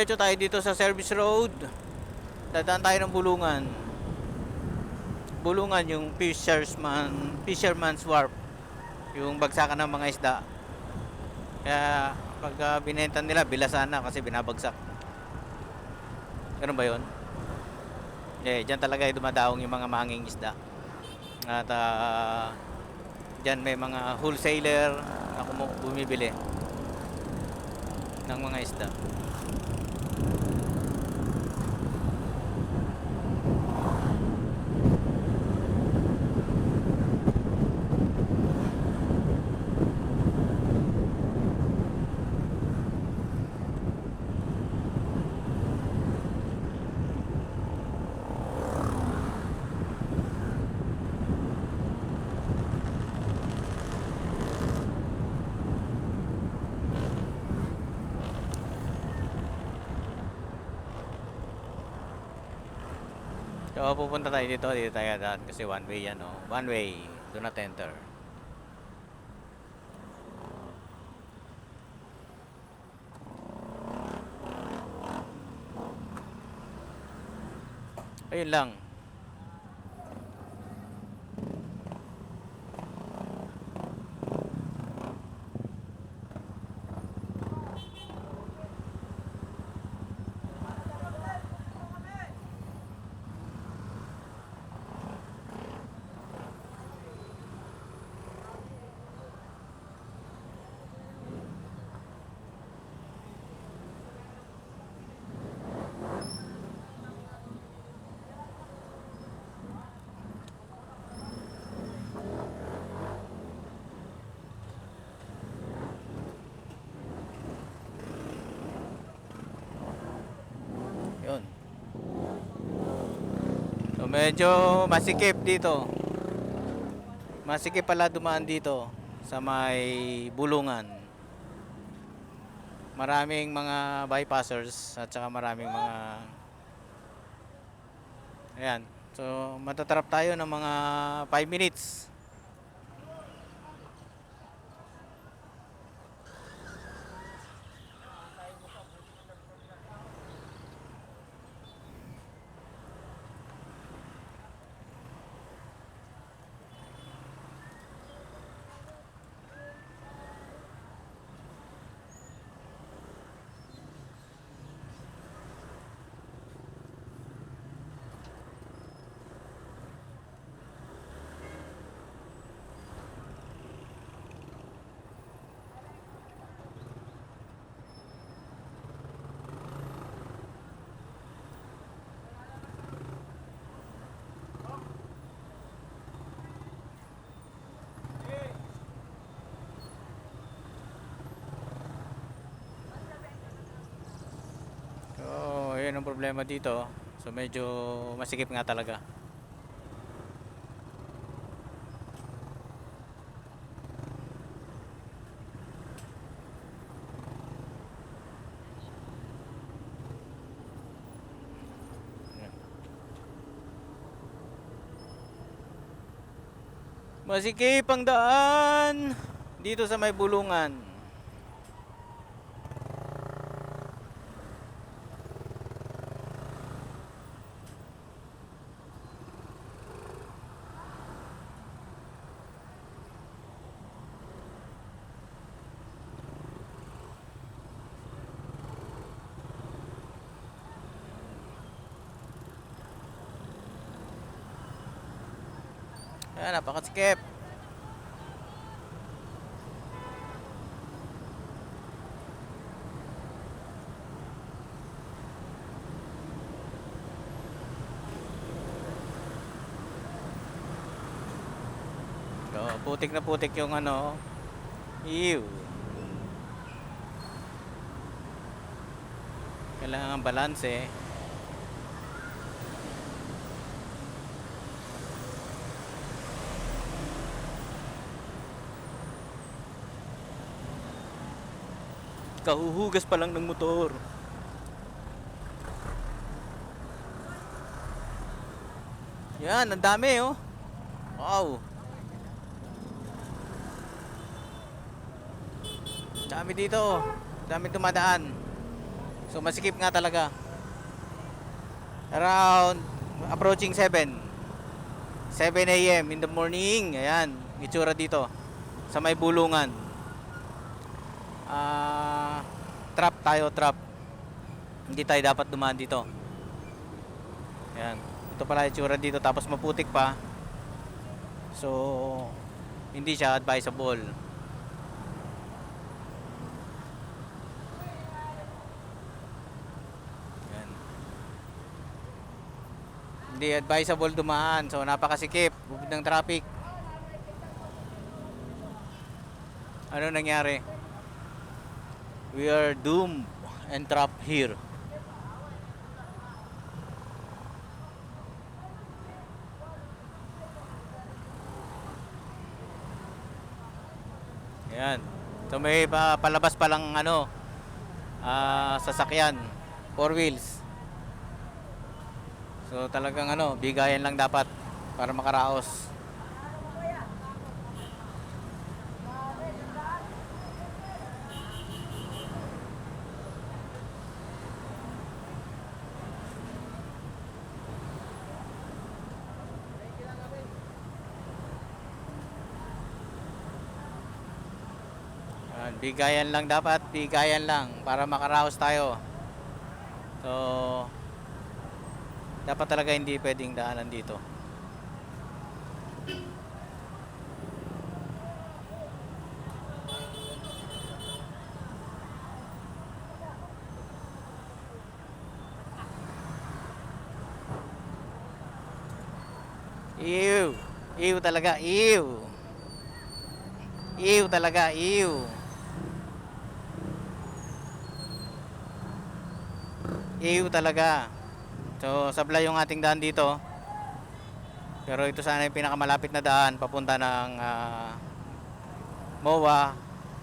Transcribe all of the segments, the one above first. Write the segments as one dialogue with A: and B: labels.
A: diretso tayo dito sa service road. Dadaan tayo ng Bulungan. Bulungan yung Fisherman's Wharf. Yung bagsakan ng mga isda. Kaya pag binenta nila, bilasan na kasi binabagsak. Ganun ba yun? Dyan talaga dumadaong yung mga manging isda. At dyan may mga wholesaler na bumibili ng mga isda. So pupunta tayo dito tayo daan kasi one way yan, oh. One way, do not enter. Ayun lang. Yun. So medyo masikip dito. Masikip pala dumaan dito sa may Bulungan. Maraming mga bypassers at saka maraming mga ayan. So matatrap tayo ng mga 5 minutes. So, yun ang problema dito. So, medyo masikip nga talaga. Masikip ang daan dito sa may Bulungan. Ayan, napakasikip. So, putik na putik yung ano. Ew. Kailangan balance eh. Kahuhugas pa lang ng motor. Yan, ang dami oh. Wow. Dami dito. Dami dumadaan. So masikip nga talaga. Around approaching 7 a.m. in the morning. Ayan, itsura dito sa may bulungan. Trap tayo, trap. Hindi tayo dapat dumaan dito. Ayan, ito pala itsura dito, tapos maputik pa. So hindi siya advisable. Ayan. Hindi advisable dumaan. So napakasikip, bubid ng traffic. Ano nangyari? We are doomed and trapped here. Ayan. So may palabas pa lang ano, sasakyan, 4 wheels. So talagang ano, bigayan lang dapat para makaraos. Bigayan lang dapat, bigayan lang para makaraos tayo. So dapat talaga hindi pwedeng daanan dito. Ew, ew talaga, ew. Ew talaga, ew. Ew talaga. So sablay yung ating daan dito. Pero ito sana yung pinakamalapit na daan papunta ng MOA,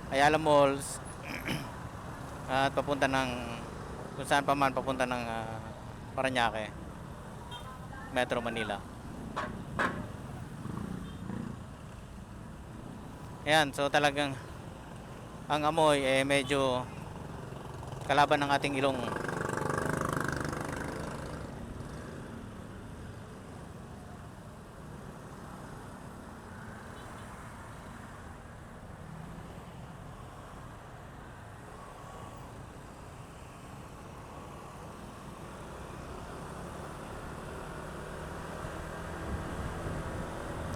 A: Ayala Malls at papunta ng kung saan pa man, papunta ng Parañaque, Metro Manila. Ayan, so talagang ang amoy medyo kalaban ng ating ilong.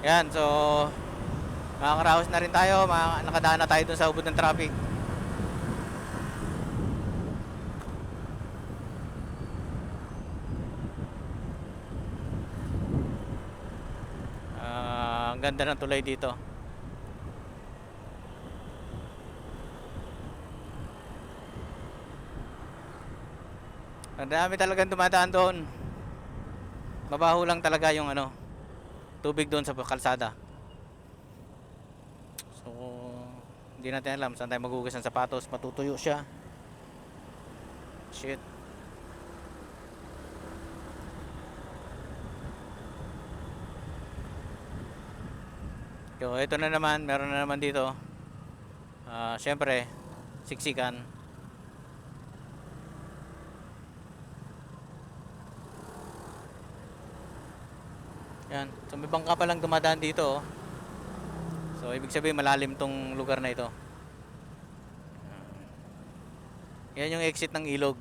A: Yan, so makakaraos na rin tayo, nakadaan na tayo dun sa ubod ng traffic. Ang ganda ng tulay dito. Ang dami talagang dumadaan doon. Mabaho lang talaga yung ano, tubig doon sa kalsada. So hindi natin alam saan tayo maghugas ng sapatos, matutuyo siya. Shit. So ito na naman, meron na naman dito. Syempre siksikan. Yan, so may bangka pa lang dumadaan dito. So ibig sabihin malalim tong lugar na ito. Yan yung exit ng ilog.